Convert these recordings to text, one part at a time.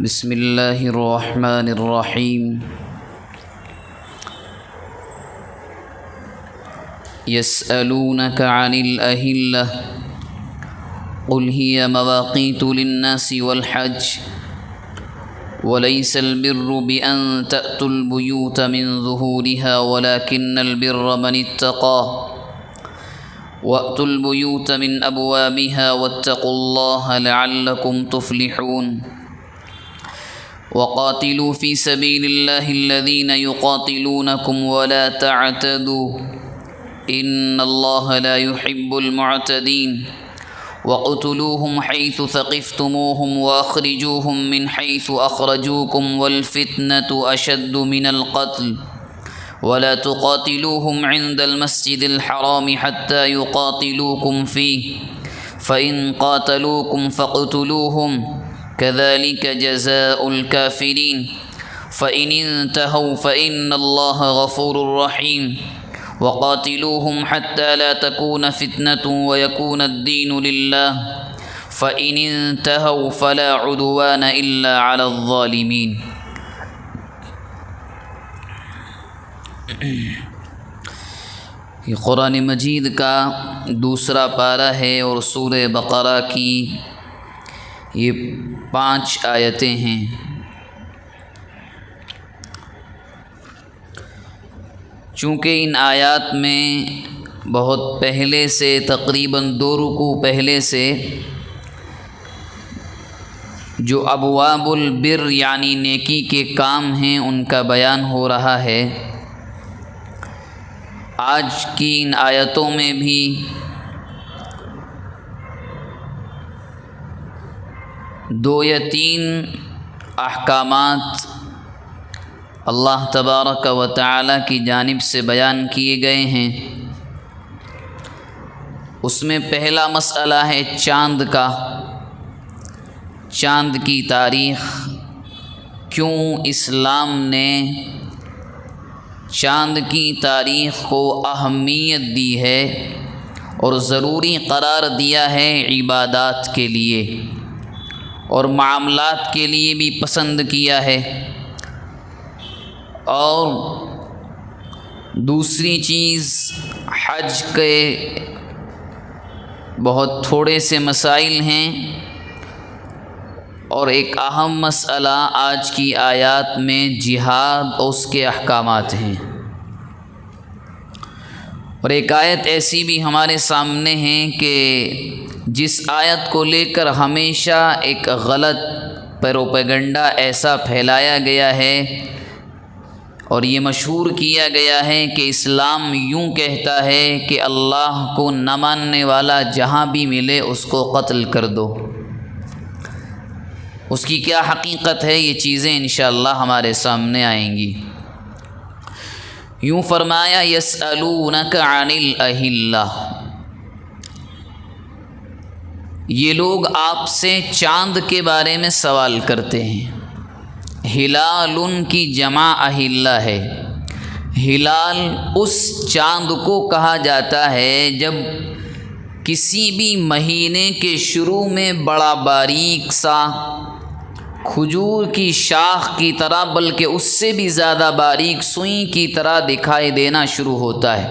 بسم اللہ الرحمن الرحیم يسألونك عن الأهلة قل هي مواقيت للناس والحج وليس البر بأن تأتوا البيوت من ظهورها ولكن البر من اتقى وأتوا البيوت من أبوابها واتقوا الله لعلكم تفلحون وقاتلوا في سبيل الله الذين يقاتلونكم ولا تعتدوا إن الله لا يحب المعتدين وقتلوهم حيث ثقفتموهم وأخرجوهم من حيث أخرجوكم والفتنة أشد من القتل ولا تقاتلوهم عند المسجد الحرام حتى يقاتلوكم فيه فإن قاتلوكم فاقتلوهم كذلك جزاء الكافرين فإن انتهوا فإن الله غفور رحيم وقاتلوهم حتى لا تكون فتنة ويكون الدين لله فإن انتهوا فلا عدوان إلا على الظالمين۔ یہ قرآن مجید کا دوسرا پارہ ہے اور سورہ بقرہ کی یہ 5 آیتیں ہیں۔ چونکہ ان آیات میں بہت پہلے سے تقریباً 2 رکوع پہلے سے جو ابواب البر یعنی نیکی کے کام ہیں ان کا بیان ہو رہا ہے، آج کی ان آیتوں میں بھی دو یا 3 احکامات اللہ تبارک و تعالی کی جانب سے بیان کیے گئے ہیں۔ اس میں پہلا مسئلہ ہے چاند کا، چاند کی تاریخ، کیوں اسلام نے چاند کی تاریخ کو اہمیت دی ہے اور ضروری قرار دیا ہے عبادات کے لیے اور معاملات کے لیے بھی پسند کیا ہے۔ اور دوسری چیز حج کے بہت تھوڑے سے مسائل ہیں اور ایک اہم مسئلہ آج کی آیات میں جہاد اور اس کے احکامات ہیں۔ اور ایک آیت ایسی بھی ہمارے سامنے ہے کہ جس آیت کو لے کر ہمیشہ ایک غلط پروپیگنڈا ایسا پھیلایا گیا ہے اور یہ مشہور کیا گیا ہے کہ اسلام یوں کہتا ہے کہ اللہ کو نہ ماننے والا جہاں بھی ملے اس کو قتل کر دو۔ اس کی کیا حقیقت ہے، یہ چیزیں انشاءاللہ ہمارے سامنے آئیں گی۔ یوں فرمایا یسألونک عن الأہلہ، یہ لوگ آپ سے چاند کے بارے میں سوال کرتے ہیں۔ ہلال کی جمع اہلہ ہے۔ ہلال اس چاند کو کہا جاتا ہے جب کسی بھی مہینے کے شروع میں بڑا باریک سا کھجور کی شاخ کی طرح بلکہ اس سے بھی زیادہ باریک سوئی کی طرح دکھائی دینا شروع ہوتا ہے۔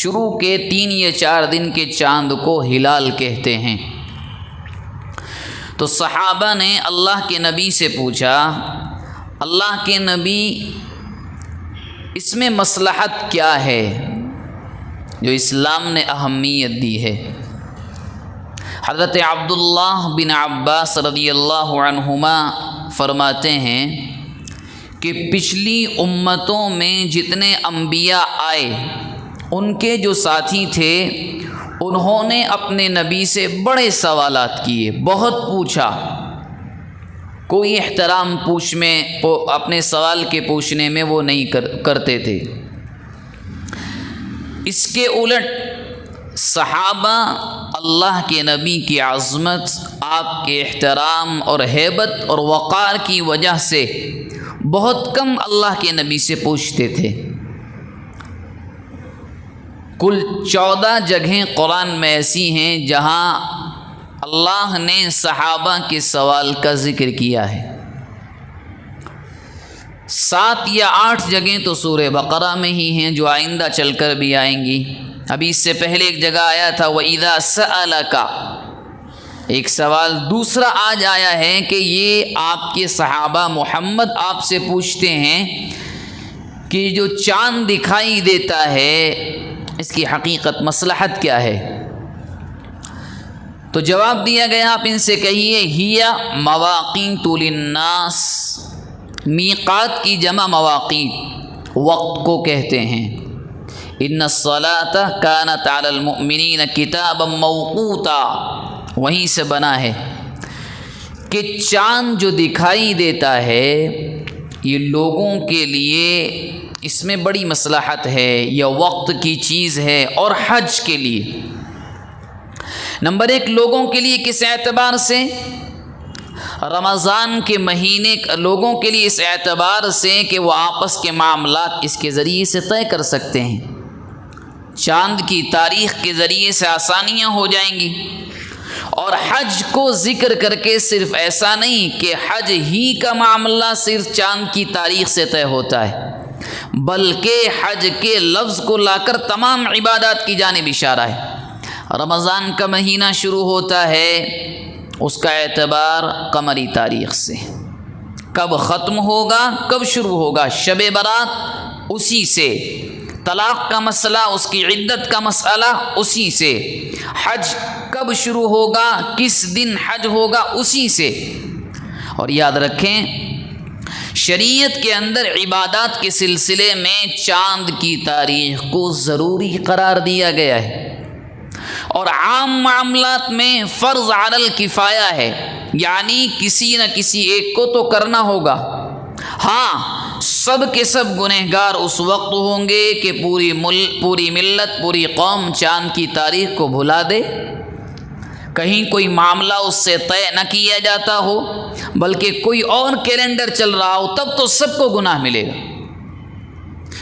شروع کے 3 یا 4 دن کے چاند کو ہلال کہتے ہیں۔ تو صحابہ نے اللہ کے نبی سے پوچھا، اللہ کے نبی اس میں مصلحت کیا ہے جو اسلام نے اہمیت دی ہے؟ حضرت عبداللہ بن عباس رضی اللہ عنہما فرماتے ہیں کہ پچھلی امتوں میں جتنے انبیاء آئے ان کے جو ساتھی تھے انہوں نے اپنے نبی سے بڑے سوالات کیے، بہت پوچھا، کوئی احترام اپنے سوال کے پوچھنے میں وہ نہیں کرتے تھے۔ اس کے الٹ صحابہ اللہ کے نبی کی عظمت، آپ کے احترام اور ہیبت اور وقار کی وجہ سے بہت کم اللہ کے نبی سے پوچھتے تھے۔ کل 14 جگہیں قرآن میں ایسی ہیں جہاں اللہ نے صحابہ کے سوال کا ذکر کیا ہے۔ 7 یا 8 جگہیں تو سورہ بقرہ میں ہی ہیں جو آئندہ چل کر بھی آئیں گی۔ ابھی اس سے پہلے ایک جگہ آیا تھا وَإِذَا سَأَلَكَ، ایک سوال دوسرا آج آیا ہے کہ یہ آپ کے صحابہ محمد آپ سے پوچھتے ہیں کہ جو چاند دکھائی دیتا ہے اس کی حقیقت مصلحت کیا ہے؟ تو جواب دیا گیا آپ ان سے کہیے ہِیَ مواقیت للناس، میقات کی جمع مواقیت، وقت کو کہتے ہیں۔ ان الصلاۃ کانت علی المؤمنین کتابا موقوتا، وہیں سے بنا ہے کہ چاند جو دکھائی دیتا ہے یہ لوگوں کے لیے اس میں بڑی مصلحت ہے، یہ وقت کی چیز ہے، اور حج کے لیے۔ نمبر 1 لوگوں کے لیے کس اعتبار سے؟ رمضان کے مہینے لوگوں کے لیے اس اعتبار سے کہ وہ آپس کے معاملات اس کے ذریعے سے طے کر سکتے ہیں، چاند کی تاریخ کے ذریعے سے آسانیاں ہو جائیں گی۔ اور حج کو ذکر کر کے صرف ایسا نہیں کہ حج ہی کا معاملہ صرف چاند کی تاریخ سے طے ہوتا ہے، بلکہ حج کے لفظ کو لا کر تمام عبادات کی جانب اشارہ ہے۔ رمضان کا مہینہ شروع ہوتا ہے اس کا اعتبار قمری تاریخ سے، کب ختم ہوگا کب شروع ہوگا شب برات اسی سے، طلاق کا مسئلہ اس کی عدت کا مسئلہ اسی سے، حج کب شروع ہوگا کس دن حج ہوگا اسی سے۔ اور یاد رکھیں شریعت کے اندر عبادات کے سلسلے میں چاند کی تاریخ کو ضروری قرار دیا گیا ہے، اور عام معاملات میں فرض علی الکفایہ ہے، یعنی کسی نہ کسی ایک کو تو کرنا ہوگا۔ ہاں سب کے سب گنہگار اس وقت ہوں گے کہ پوری ملت پوری قوم چاند کی تاریخ کو بھلا دے، کہیں کوئی معاملہ اس سے طے نہ کیا جاتا ہو بلکہ کوئی اور کیلنڈر چل رہا ہو، تب تو سب کو گناہ ملے گا۔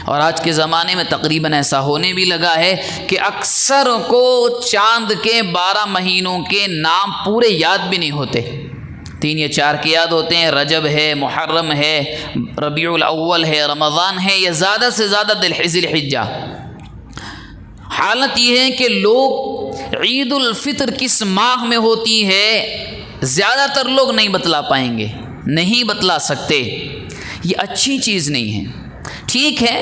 اور آج کے زمانے میں تقریباً ایسا ہونے بھی لگا ہے کہ اکثر کو چاند کے 12 مہینوں کے نام پورے یاد بھی نہیں ہوتے، 3 یا 4 کے یاد ہوتے ہیں، رجب ہے، محرم ہے، ربیع الاول ہے، رمضان ہے، یا زیادہ سے زیادہ ذی الحجہ۔ حالت یہ ہے کہ لوگ عید الفطر کس ماہ میں ہوتی ہے زیادہ تر لوگ نہیں بتلا پائیں گے، نہیں بتلا سکتے، یہ اچھی چیز نہیں ہے۔ ٹھیک ہے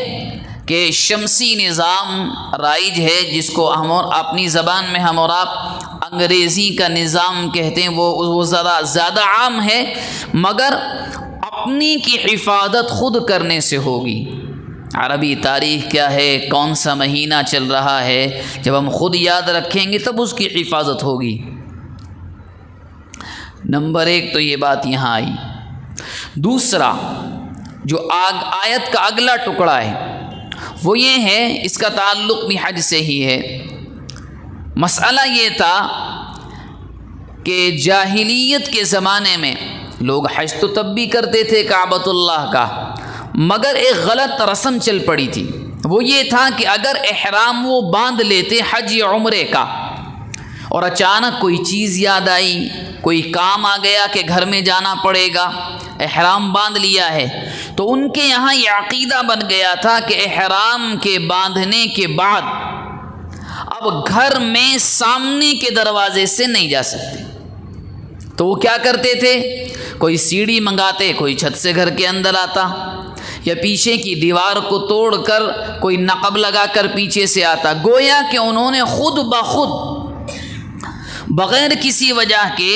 کہ شمسی نظام رائج ہے، جس کو ہم اور اپنی زبان میں ہم اور آپ انگریزی کا نظام کہتے ہیں، وہ زیادہ عام ہے، مگر اپنی کی حفاظت خود کرنے سے ہوگی۔ عربی تاریخ کیا ہے، کون سا مہینہ چل رہا ہے، جب ہم خود یاد رکھیں گے تب اس کی حفاظت ہوگی۔ نمبر 1 تو یہ بات یہاں آئی۔ دوسرا جو آیت کا اگلا ٹکڑا ہے وہ یہ ہے، اس کا تعلق بھی حج سے ہی ہے۔ مسئلہ یہ تھا کہ جاہلیت کے زمانے میں لوگ حج تو تب بھی کرتے تھے کعبۃ اللہ کا، مگر ایک غلط رسم چل پڑی تھی، وہ یہ تھا کہ اگر احرام وہ باندھ لیتے حج یا عمرے کا، اور اچانک کوئی چیز یاد آئی، کوئی کام آ گیا کہ گھر میں جانا پڑے گا، احرام باندھ لیا ہے، تو ان کے یہاں یہ عقیدہ بن گیا تھا کہ احرام کے باندھنے کے بعد اب گھر میں سامنے کے دروازے سے نہیں جا سکتے۔ تو وہ کیا کرتے تھے، کوئی سیڑھی منگاتے، کوئی چھت سے گھر کے اندر آتا، یا پیچھے کی دیوار کو توڑ کر کوئی نقب لگا کر پیچھے سے آتا، گویا کہ انہوں نے خود بخود بغیر کسی وجہ کے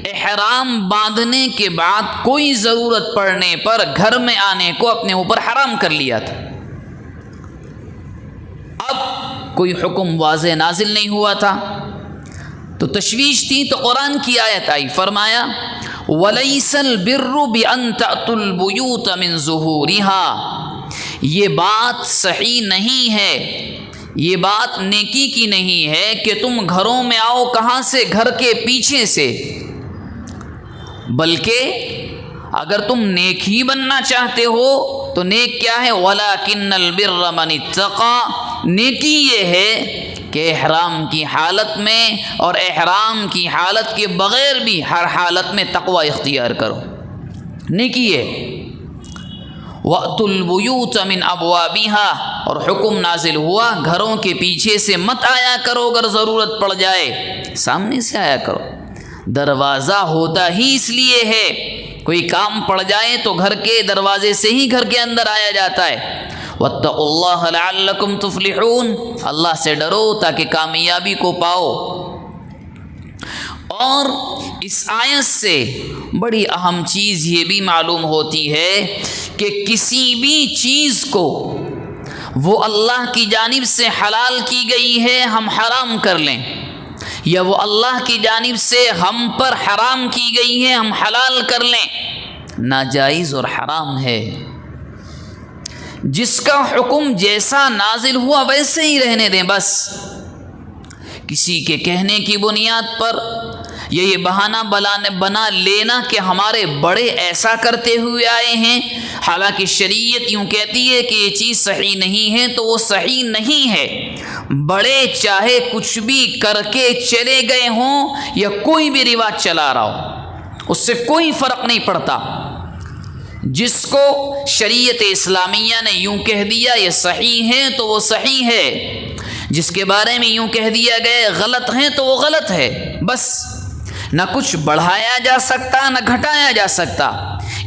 احرام باندھنے کے بعد کوئی ضرورت پڑنے پر گھر میں آنے کو اپنے اوپر حرام کر لیا تھا۔ اب کوئی حکم واضح نازل نہیں ہوا تھا تو تشویش تھی، تو قرآن کی آیت آئی، فرمایا وَلَيْسَ الْبِرُّ بِأَن تَأْتُوا الْبُيُوتَ مِن ظُهُورِهَا، یہ بات صحیح نہیں ہے، یہ بات نیکی کی نہیں ہے کہ تم گھروں میں آؤ کہاں سے، گھر کے پیچھے سے، بلکہ اگر تم نیک ہی بننا چاہتے ہو تو نیک کیا ہے، وَلَكِنَّ الْبِرَّ مَنِ اتَّقَى، نیکی یہ ہے کہ احرام کی حالت میں اور احرام کی حالت کے بغیر بھی ہر حالت میں تقوی اختیار کرو، نیکی ہے۔ وَأْتُوا الْبُيُوتَ مِنْ أَبْوَابِهَا، اور حکم نازل ہوا گھروں کے پیچھے سے مت آیا کرو، اگر ضرورت پڑ جائے سامنے سے آیا کرو۔ دروازہ ہوتا ہی اس لیے ہے، کوئی کام پڑ جائے تو گھر کے دروازے سے ہی گھر کے اندر آیا جاتا ہے۔ وَاتَّقُوا اللَّهَ لَعَلَّكُمْ تُفْلِحُونَ، اللہ سے ڈرو تاکہ کامیابی کو پاؤ۔ اور اس آیت سے بڑی اہم چیز یہ بھی معلوم ہوتی ہے کہ کسی بھی چیز کو وہ اللہ کی جانب سے حلال کی گئی ہے ہم حرام کر لیں، یا وہ اللہ کی جانب سے ہم پر حرام کی گئی ہے ہم حلال کر لیں، ناجائز اور حرام ہے۔ جس کا حکم جیسا نازل ہوا ویسے ہی رہنے دیں بس۔ کسی کے کہنے کی بنیاد پر یا یہ بہانہ بنا لینا کہ ہمارے بڑے ایسا کرتے ہوئے آئے ہیں، حالانکہ شریعت یوں کہتی ہے کہ یہ چیز صحیح نہیں ہے تو وہ صحیح نہیں ہے۔ بڑے چاہے کچھ بھی کر کے چلے گئے ہوں یا کوئی بھی رواج چلا رہا ہو، اس سے کوئی فرق نہیں پڑتا۔ جس کو شریعت اسلامیہ نے یوں کہہ دیا یہ صحیح ہے تو وہ صحیح ہے، جس کے بارے میں یوں کہہ دیا گیا غلط ہے تو وہ غلط ہے، بس۔ نہ کچھ بڑھایا جا سکتا نہ گھٹایا جا سکتا۔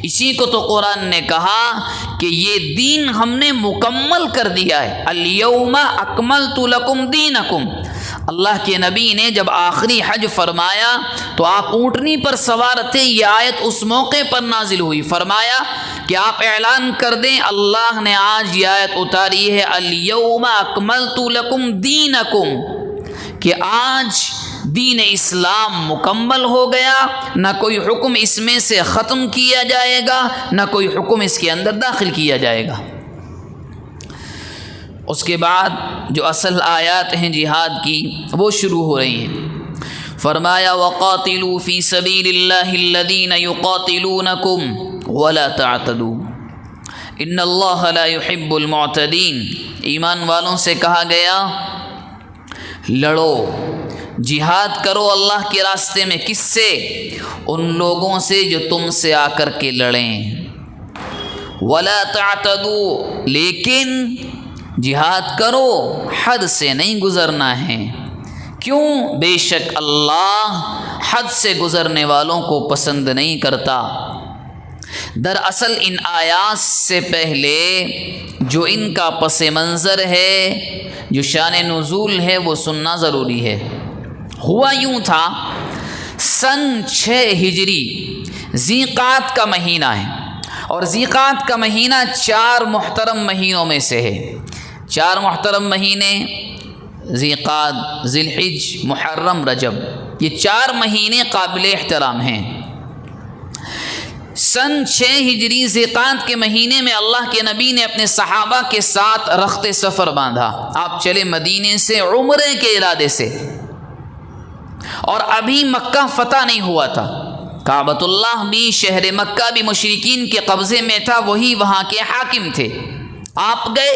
اسی کو تو قرآن نے کہا کہ یہ دین ہم نے مکمل کر دیا ہے، الیوم اکملت لکم دینکم۔ اللہ کے نبی نے جب آخری حج فرمایا تو آپ اونٹنی پر سوار تھے، یہ آیت اس موقع پر نازل ہوئی، فرمایا کہ آپ اعلان کر دیں اللہ نے آج یہ آیت اتاری ہے الیوم اکملت لکم دینکم، کہ آج دین اسلام مکمل ہو گیا، نہ کوئی حکم اس میں سے ختم کیا جائے گا نہ کوئی حکم اس کے اندر داخل کیا جائے گا۔ اس کے بعد جو اصل آیات ہیں جہاد کی وہ شروع ہو رہی ہیں۔ فرمایا وَقَاتِلُوا فِي سَبِيلِ اللَّهِ الَّذِينَ يُقَاتِلُونَكُمْ وَلَا تَعْتَدُوا إِنَّ اللَّهَ لَا يُحِبُّ الْمُعْتَدِينَ۔ ایمان والوں سے کہا گیا لڑو، جہاد کرو اللہ کے راستے میں، کس سے؟ ان لوگوں سے جو تم سے آ کر کے لڑیں۔ وَلَا تَعْتَدُوا، لیکن جہاد کرو حد سے نہیں گزرنا ہے۔ کیوں؟ بے شک اللہ حد سے گزرنے والوں کو پسند نہیں کرتا۔ دراصل ان آیات سے پہلے جو ان کا پس منظر ہے، جو شان نزول ہے، وہ سننا ضروری ہے۔ ہوا یوں تھا، سن 6 ہجری ذی قعد کا مہینہ ہے، اور ذی قعد کا مہینہ 4 محترم مہینوں میں سے ہے۔ 4 محترم مہینے ذی قعد، ذی الحج، محرم، رجب، یہ 4 مہینے قابل احترام ہیں۔ سن 6 ہجری ذی قعد کے مہینے میں اللہ کے نبی نے اپنے صحابہ کے ساتھ رخت سفر باندھا۔ آپ چلے مدینے سے عمرے کے ارادے سے، اور ابھی مکہ فتح نہیں ہوا تھا، کعبۃ اللہ بھی، شہر مکہ بھی مشرکین کے قبضے میں تھا، وہی وہاں کے حاکم تھے۔ آپ گئے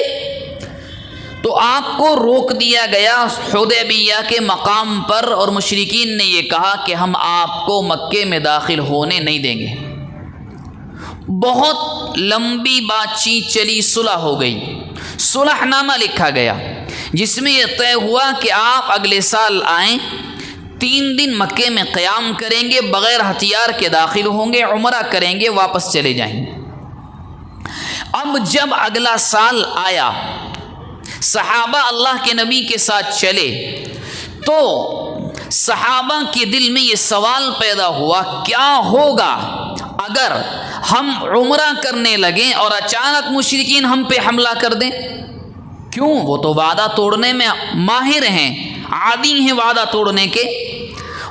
تو آپ کو روک دیا گیا حدیبیہ کے مقام پر، اور مشرکین نے یہ کہا کہ ہم آپ کو مکے میں داخل ہونے نہیں دیں گے۔ بہت لمبی بات چیت چلی، صلح ہو گئی، صلح نامہ لکھا گیا جس میں یہ طے ہوا کہ آپ اگلے سال آئیں، 3 دن مکے میں قیام کریں گے، بغیر ہتھیار کے داخل ہوں گے، عمرہ کریں گے، واپس چلے جائیں گے۔ اب جب اگلا سال آیا، صحابہ اللہ کے نبی کے ساتھ چلے، تو صحابہ کے دل میں یہ سوال پیدا ہوا کیا ہوگا اگر ہم عمرہ کرنے لگیں اور اچانک مشرکین ہم پہ حملہ کر دیں؟ کیوں؟ وہ تو وعدہ توڑنے میں ماہر ہیں، عادی ہیں وعدہ توڑنے کے۔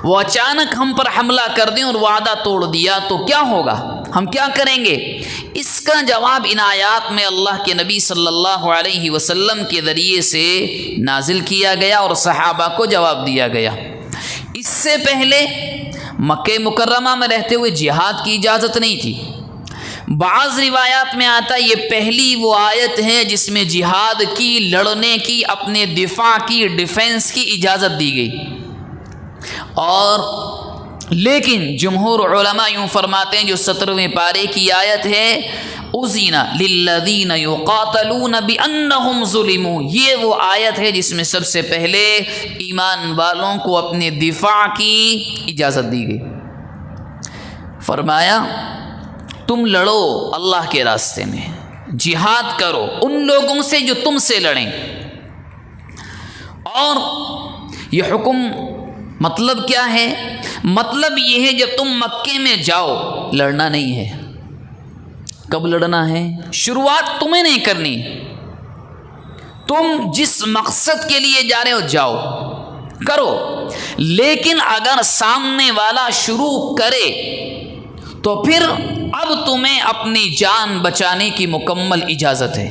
وہ اچانک ہم پر حملہ کر دیں اور وعدہ توڑ دیا تو کیا ہوگا؟ ہم کیا کریں گے؟ اس کا جواب ان آیات میں اللہ کے نبی صلی اللہ علیہ وسلم کے ذریعے سے نازل کیا گیا اور صحابہ کو جواب دیا گیا۔ اس سے پہلے مکہ مکرمہ میں رہتے ہوئے جہاد کی اجازت نہیں تھی۔ بعض روایات میں آتا یہ پہلی وہ آیت ہے جس میں جہاد کی، لڑنے کی، اپنے دفاع کی، ڈیفنس کی اجازت دی گئی۔ اور لیکن جمہور علماء یوں فرماتے ہیں جو 17ویں پارے کی آیت ہے اذن للذین یقاتلون بانہم ظلموا، یہ وہ آیت ہے جس میں سب سے پہلے ایمان والوں کو اپنے دفاع کی اجازت دی گئی۔ فرمایا تم لڑو اللہ کے راستے میں، جہاد کرو ان لوگوں سے جو تم سے لڑیں۔ اور یہ حکم مطلب کیا ہے؟ مطلب یہ ہے جب تم مکے میں جاؤ لڑنا نہیں ہے۔ کب لڑنا ہے؟ شروعات تمہیں نہیں کرنی، تم جس مقصد کے لیے جا رہے ہو جاؤ کرو، لیکن اگر سامنے والا شروع کرے تو پھر اب تمہیں اپنی جان بچانے کی مکمل اجازت ہے۔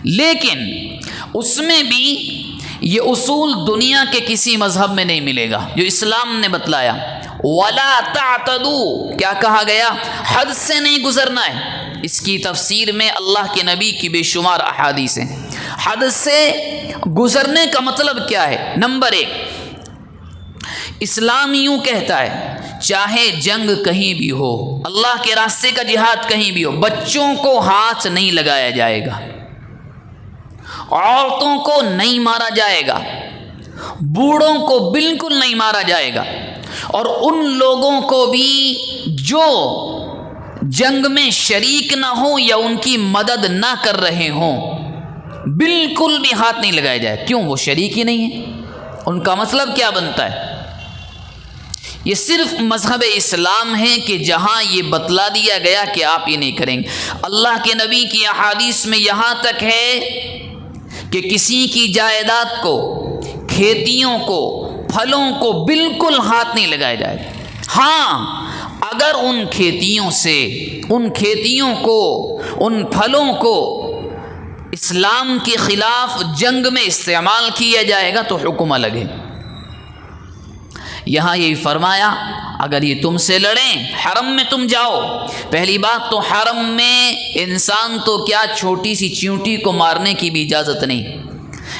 لیکن اس میں بھی یہ اصول دنیا کے کسی مذہب میں نہیں ملے گا جو اسلام نے بتلایا۔ وَلَا تَعْتَدُوا، کیا کہا گیا؟ حد سے نہیں گزرنا ہے۔ اس کی تفسیر میں اللہ کے نبی کی بے شمار احادیث ہیں۔ حد سے گزرنے کا مطلب کیا ہے؟ نمبر 1، اسلام یوں کہتا ہے چاہے جنگ کہیں بھی ہو، اللہ کے راستے کا جہاد کہیں بھی ہو، بچوں کو ہاتھ نہیں لگایا جائے گا، عورتوں کو نہیں مارا جائے گا، بوڑھوں کو بالکل نہیں مارا جائے گا، اور ان لوگوں کو بھی جو جنگ میں شریک نہ ہوں یا ان کی مدد نہ کر رہے ہوں بالکل بھی ہاتھ نہیں لگایا جائے۔ کیوں؟ وہ شریک ہی نہیں ہے۔ ان کا مطلب کیا بنتا ہے؟ یہ صرف مذہب اسلام ہے کہ جہاں یہ بتلا دیا گیا کہ آپ یہ نہیں کریں گے۔ اللہ کے نبی کی احادیث میں یہاں تک ہے کہ کسی کی جائیداد کو، کھیتیوں کو، پھلوں کو بالکل ہاتھ نہیں لگایا جائے۔ ہاں اگر ان کھیتیوں سے، ان کھیتیوں کو، ان پھلوں کو اسلام کے خلاف جنگ میں استعمال کیا جائے گا تو حکم الگ ہے۔ یہاں یہی فرمایا اگر یہ تم سے لڑیں، حرم میں تم جاؤ، پہلی بات تو حرم میں انسان تو کیا چھوٹی سی چیونٹی کو مارنے کی بھی اجازت نہیں،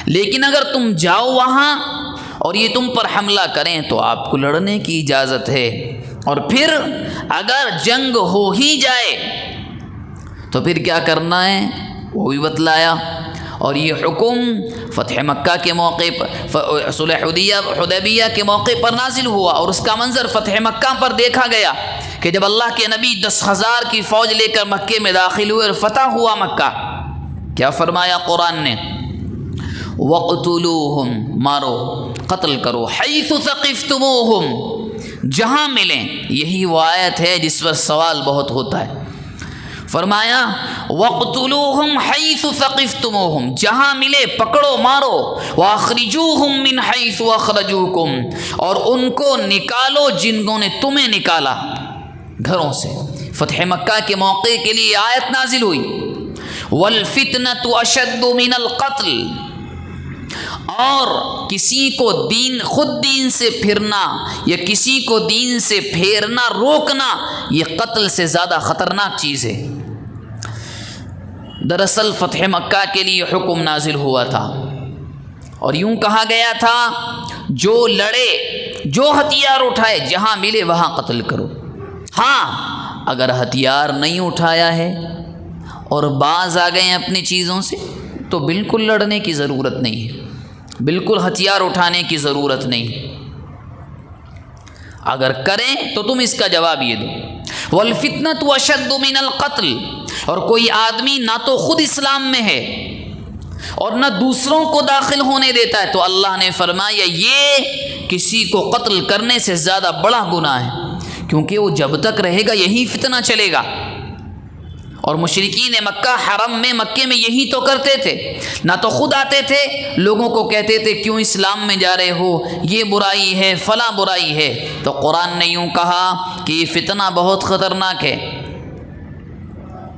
لیکن اگر تم جاؤ وہاں اور یہ تم پر حملہ کریں تو آپ کو لڑنے کی اجازت ہے۔ اور پھر اگر جنگ ہو ہی جائے تو پھر کیا کرنا ہے وہ بھی بتلایا۔ اور یہ حکم فتح مکہ کے موقع پر، صلح حدیبیہ کے موقع پر نازل ہوا، اور اس کا منظر فتح مکہ پر دیکھا گیا کہ جب اللہ کے نبی 10,000 کی فوج لے کر مکے میں داخل ہوئے اور فتح ہوا مکہ، کیا فرمایا قرآن نے؟ وَاقْتُلُوهُمْ، مارو، قتل کرو، حَيْثُ ثَقِفْتُمُوهُمْ، جہاں ملیں۔ یہی وہ آیت ہے جس پر سوال بہت ہوتا ہے۔ فرمایا وَاقْتُلُوهُمْ حَيْثُ ثَقِفْتُمُوهُمْ، جہاں ملے پکڑو مارو، وَأَخْرِجُوهُمْ مِنْ حَيْثُ أَخْرَجُوكُمْ، اور ان کو نکالو جنہوں نے تمہیں نکالا گھروں سے۔ فتح مکہ کے موقع کے لیے آیت نازل ہوئی وَالْفِتْنَةُ أَشَدُّ مِنَ الْقَتْلِ، اور کسی کو خود دین سے پھرنا یا کسی کو دین سے پھیرنا روکنا یہ قتل سے زیادہ خطرناک چیز ہے۔ دراصل فتح مکہ کے لیے حکم نازل ہوا تھا اور یوں کہا گیا تھا جو لڑے، جو ہتھیار اٹھائے، جہاں ملے وہاں قتل کرو۔ ہاں اگر ہتھیار نہیں اٹھایا ہے اور باز آ گئے ہیں اپنی چیزوں سے تو بالکل لڑنے کی ضرورت نہیں ہے، بالکل ہتھیار اٹھانے کی ضرورت نہیں۔ اگر کریں تو تم اس کا جواب یہ دو وَالْفِتْنَةُ أَشَدُّ مِنَ الْقَتْلِ، اور کوئی آدمی نہ تو خود اسلام میں ہے اور نہ دوسروں کو داخل ہونے دیتا ہے تو اللہ نے فرمایا یہ کسی کو قتل کرنے سے زیادہ بڑا گناہ ہے، کیونکہ وہ جب تک رہے گا یہی فتنہ چلے گا۔ اور مشرکین مکہ حرم میں، مکے میں یہی تو کرتے تھے، نہ تو خود آتے تھے، لوگوں کو کہتے تھے کیوں اسلام میں جا رہے ہو، یہ برائی ہے، فلاں برائی ہے۔ تو قرآن نے یوں کہا کہ یہ فتنہ بہت خطرناک ہے۔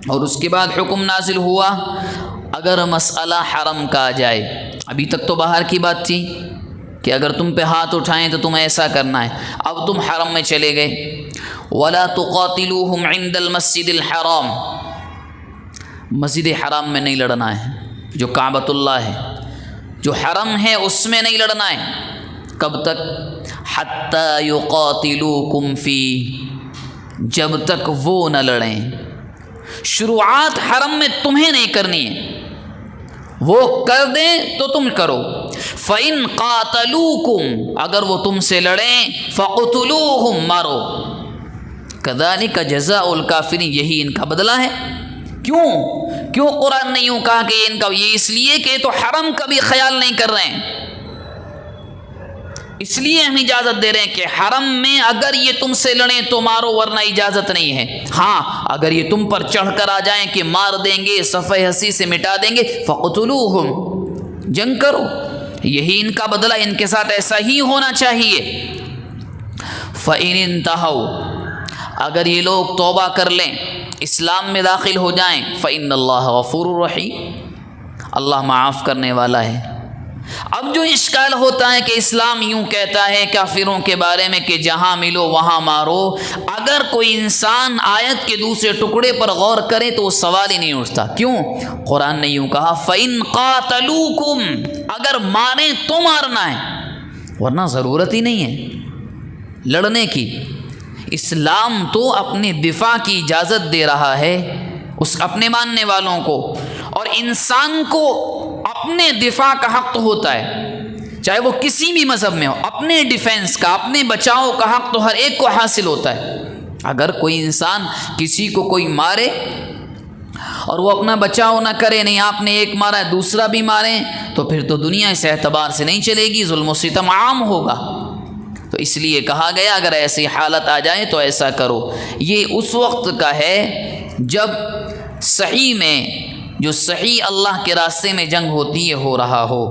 اور اس کے بعد حکم نازل ہوا اگر مسئلہ حرم کا آ جائے، ابھی تک تو باہر کی بات تھی کہ اگر تم پہ ہاتھ اٹھائیں تو تمہیں ایسا کرنا ہے، اب تم حرم میں چلے گئے، وَلَا تُقَاتِلُوهُمْ عِنْدَ الْمَسْجِدِ الْحَرَامِ، مسجد حرام میں نہیں لڑنا ہے، جو کعبۃ اللہ ہے، جو حرم ہے اس میں نہیں لڑنا ہے۔ کب تک؟ حتی یقاتلوکم فی، جب تک وہ نہ لڑیں۔ شروعات حرم میں تمہیں نہیں کرنی ہے، وہ کر دیں تو تم کرو۔ فَإِن قَاتَلُوكُمْ، اگر وہ تم سے لڑیں، فَقُتُلُوهُمْ، مارو۔ كَذَلِكَ جَزَاءُ الْكَافِرِينَ، یہی ان کا بدلہ ہے۔ کیوں قرآن نے یوں کہا کہ ان کا؟ یہ اس لیے کہ تو حرم کا بھی خیال نہیں کر رہے ہیں، اس لیے ہم اجازت دے رہے ہیں کہ حرم میں اگر یہ تم سے لڑیں تو مارو، ورنہ اجازت نہیں ہے۔ ہاں اگر یہ تم پر چڑھ کر آ جائیں کہ مار دیں گے، صفحہ ہستی سے مٹا دیں گے، فَقْتُلُوهُمْ، جنگ کرو۔ یہی ان کا بدلہ، ان کے ساتھ ایسا ہی ہونا چاہیے۔ فَإِنِ انْتَهَوْا، اگر یہ لوگ توبہ کر لیں، اسلام میں داخل ہو جائیں، فَإِنَّ اللَّهَ غَفُورٌ رَحِيمٌ، اللہ معاف کرنے والا ہے۔ اب جو اشکال ہوتا ہے کہ اسلام یوں کہتا ہے کافروں کے بارے میں کہ جہاں ملو وہاں مارو، اگر کوئی انسان آیت کے دوسرے ٹکڑے پر غور کرے تو وہ سوال ہی نہیں اٹھتا۔ کیوں؟ قرآن نے یوں کہا فَإِن قَاتَلُوكُمْ، اگر ماریں تو مارنا ہے، ورنہ ضرورت ہی نہیں ہے لڑنے کی۔ اسلام تو اپنے دفاع کی اجازت دے رہا ہے اس اپنے ماننے والوں کو، اور انسان کو اپنے دفاع کا حق تو ہوتا ہے، چاہے وہ کسی بھی مذہب میں ہو، اپنے ڈیفینس کا، اپنے بچاؤ کا حق تو ہر ایک کو حاصل ہوتا ہے۔ اگر کوئی انسان کسی کو کوئی مارے اور وہ اپنا بچاؤ نہ کرے، نہیں آپ نے ایک مارا ہے دوسرا بھی ماریں، تو پھر تو دنیا اس اعتبار سے نہیں چلے گی، ظلم و ستم عام ہوگا۔ تو اس لیے کہا گیا اگر ایسی حالت آ جائے تو ایسا کرو۔ یہ اس وقت کا ہے جب صحیح میں، جو صحیح اللہ کے راستے میں جنگ ہوتی ہے، ہو رہا ہو۔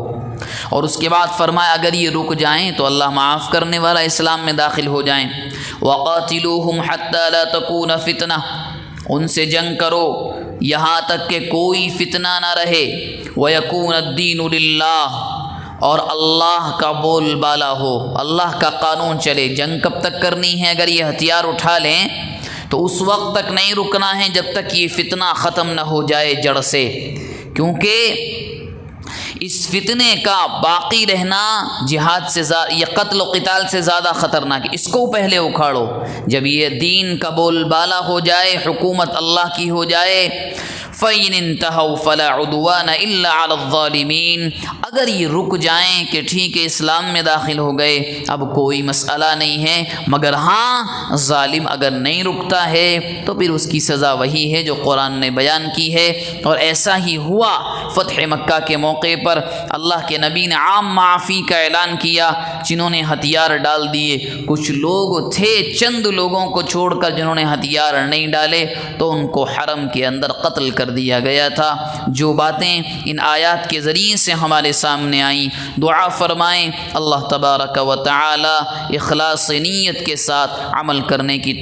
اور اس کے بعد فرمایا اگر یہ رک جائیں تو اللہ معاف کرنے والا، اسلام میں داخل ہو جائیں۔ وَقَاتِلُوهُمْ حَتَّى لَا تَكُونَ فِتْنَةٌ، ان سے جنگ کرو یہاں تک کہ کوئی فتنہ نہ رہے۔ وَيَكُونَ الدِّينُ لِلَّهِ، اور اللہ کا بول بالا ہو، اللہ کا قانون چلے۔ جنگ کب تک کرنی ہے؟ اگر یہ ہتھیار اٹھا لیں تو اس وقت تک نہیں رکنا ہے جب تک یہ فتنہ ختم نہ ہو جائے جڑ سے، کیونکہ اس فتنے کا باقی رہنا جہاد سے یہ قتل و قتال سے زیادہ خطرناک ہے۔ اس کو پہلے اکھاڑو، جب یہ دین کا بول بالا ہو جائے، حکومت اللہ کی ہو جائے۔ فَإِنِ انْتَهَوْا فَلَا عُدْوَانَ إِلَّا عَلَى الظَّالِمِينَ، اگر یہ رک جائیں کہ ٹھیک ہے اسلام میں داخل ہو گئے، اب کوئی مسئلہ نہیں ہے، مگر ہاں ظالم اگر نہیں رکتا ہے تو پھر اس کی سزا وہی ہے جو قرآن نے بیان کی ہے۔ اور ایسا ہی ہوا فتح مکہ کے موقع پر، اللہ کے نبی نے عام معافی کا اعلان کیا، جنہوں نے ہتھیار ڈال دیے۔ کچھ لوگ تھے چند لوگوں کو چھوڑ کر جنہوں نے ہتھیار نہیں ڈالے، تو ان کو حرم کے اندر قتل کر دیا گیا تھا۔ جو باتیں ان آیات کے ذریعے سے ہمارے سامنے آئیں، دعا فرمائیں اللہ تبارک و تعالی اخلاص نیت کے ساتھ عمل کرنے کی